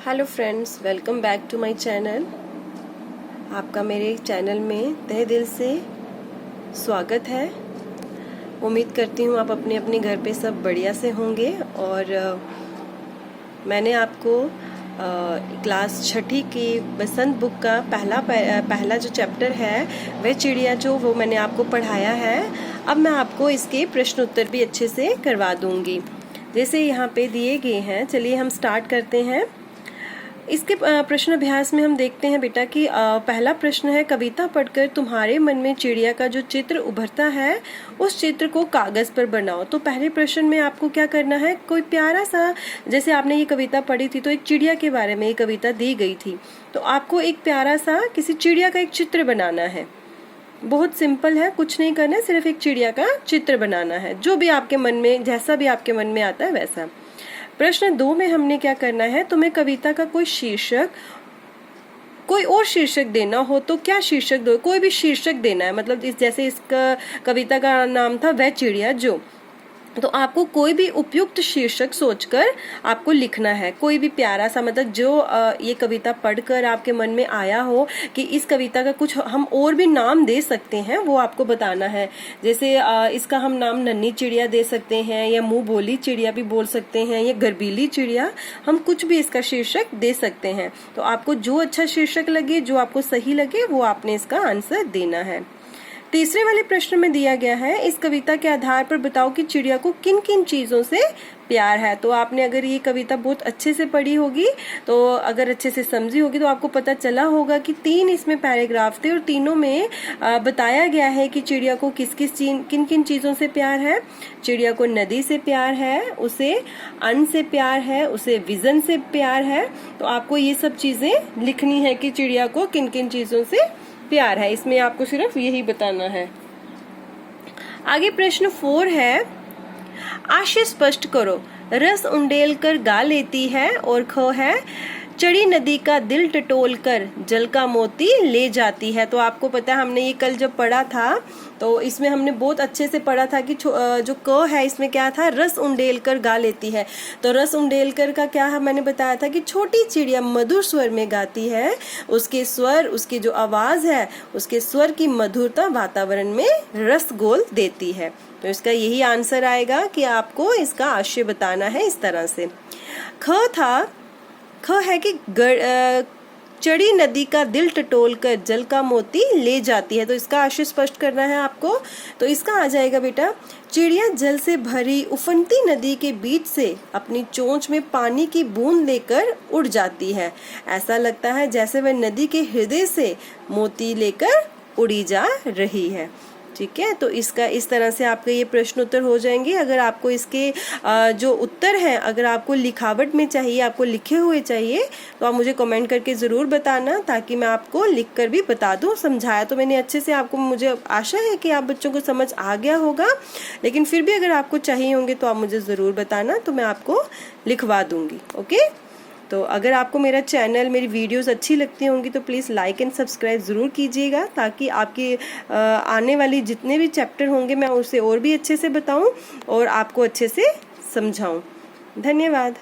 Hello friends, welcome back to my channel. आपका मेरे channel में तहे दिल से स्वागत है। उम्मीद करती हूँ आप अपने अपने घर पे सब बढ़िया से होंगे। और मैंने आपको क्लास छठी की बसंत बुक का पहला जो चैप्टर है वह चिड़िया वो मैंने आपको पढ़ाया है। अब मैं आपको इसके प्रश्न उत्तर भी अच्छे से करवा दूंगी जैसे यहाँ पे दिए गए हैं। चलिए हम स्टार्ट करते हैं। इसके प्रश्न अभ्यास में हम देखते हैं बेटा कि पहला प्रश्न है, कविता पढ़कर तुम्हारे मन में चिड़िया का जो चित्र उभरता है उस चित्र को कागज पर बनाओ। तो पहले प्रश्न में आपको क्या करना है, कोई प्यारा सा, जैसे आपने ये कविता पढ़ी थी तो एक चिड़िया के बारे में ये कविता दी गई थी, तो आपको एक प्यारा सा किसी चिड़िया का एक चित्र बनाना है। बहुत सिंपल है, कुछ नहीं करना है, सिर्फ एक चिड़िया का चित्र बनाना है, जो भी आपके मन में, जैसा भी आपके मन में आता है वैसा। प्रश्न 2 में हमने क्या करना है, तुम्हें कविता का कोई शीर्षक, कोई और शीर्षक देना हो तो क्या शीर्षक दो, कोई भी शीर्षक देना है। मतलब जैसे इसका कविता का नाम था वह चिड़िया जो, तो आपको कोई भी उपयुक्त शीर्षक सोचकर आपको लिखना है। कोई भी प्यारा सा, मतलब जो ये कविता पढ़कर आपके मन में आया हो कि इस कविता का कुछ हम और भी नाम दे सकते हैं, वो आपको बताना है। जैसे इसका हम नाम नन्ही चिड़िया दे सकते हैं, या मुंह बोली चिड़िया भी बोल सकते हैं, या गर्बीली चिड़िया, हम कुछ भी इसका शीर्षक दे सकते हैं। तो आपको जो अच्छा शीर्षक लगे, जो आपको सही लगे, वो आपने इसका आंसर देना है। तीसरे वाले प्रश्न में दिया गया है, इस कविता के आधार पर बताओ कि चिड़िया को किन किन चीजों से प्यार है। तो आपने अगर ये कविता बहुत अच्छे से पढ़ी होगी, तो अगर अच्छे से समझी होगी, तो आपको पता चला होगा कि 3 इसमें पैराग्राफ थे और तीनों में बताया गया है कि चिड़िया को किन किन चीजों से प्यार है। चिड़िया को नदी से प्यार है, उसे अन्न से प्यार है, उसे विजन से प्यार है। तो आपको ये सब चीजें लिखनी है कि चिड़िया को किन किन चीजों से प्यार है, इसमें आपको सिर्फ यही बताना है। आगे प्रश्न 4 है, आशय स्पष्ट करो। रस उंडेल कर गा लेती है, और ख है, चढ़ी नदी का दिल टटोल कर जल का मोती ले जाती है। तो आपको पता है, हमने ये कल जब पढ़ा था तो इसमें हमने बहुत अच्छे से पढ़ा था कि जो क है इसमें क्या था, रस उंडेल कर गा लेती है। तो रस उंडेल कर का क्या है, मैंने बताया था कि छोटी चिड़िया मधुर स्वर में गाती है। उसके स्वर, उसकी जो आवाज है, उसके स्वर की मधुरता वातावरण में रस घोल देती है। तो इसका यही आंसर आएगा कि आपको इसका आशय बताना है इस तरह से। ख है कि चढ़ी नदी का दिल टटोल कर जल का मोती ले जाती है। तो इसका आशय स्पष्ट करना है आपको। तो इसका आ जाएगा बेटा, चिड़िया जल से भरी उफनती नदी के बीच से अपनी चोंच में पानी की बूंद लेकर उड़ जाती है। ऐसा लगता है जैसे वह नदी के हृदय से मोती लेकर उड़ी जा रही है। ठीक है, तो इसका इस तरह से आपके ये प्रश्न उत्तर हो जाएंगे। अगर आपको इसके जो उत्तर हैं, अगर आपको लिखावट में चाहिए, आपको लिखे हुए चाहिए, तो आप मुझे कमेंट करके ज़रूर बताना, ताकि मैं आपको लिख कर भी बता दूं। समझाया तो मैंने अच्छे से आपको, मुझे आशा है कि आप बच्चों को समझ आ गया होगा, लेकिन फिर भी अगर आपको चाहिए होंगे तो आप मुझे ज़रूर बताना, तो मैं आपको लिखवा दूंगी। ओके, तो अगर आपको मेरा चैनल, मेरी वीडियोस अच्छी लगती होंगी तो प्लीज़ लाइक एंड सब्सक्राइब ज़रूर कीजिएगा, ताकि आपके आने वाली जितने भी चैप्टर होंगे मैं उसे और भी अच्छे से बताऊं और आपको अच्छे से समझाऊं। धन्यवाद।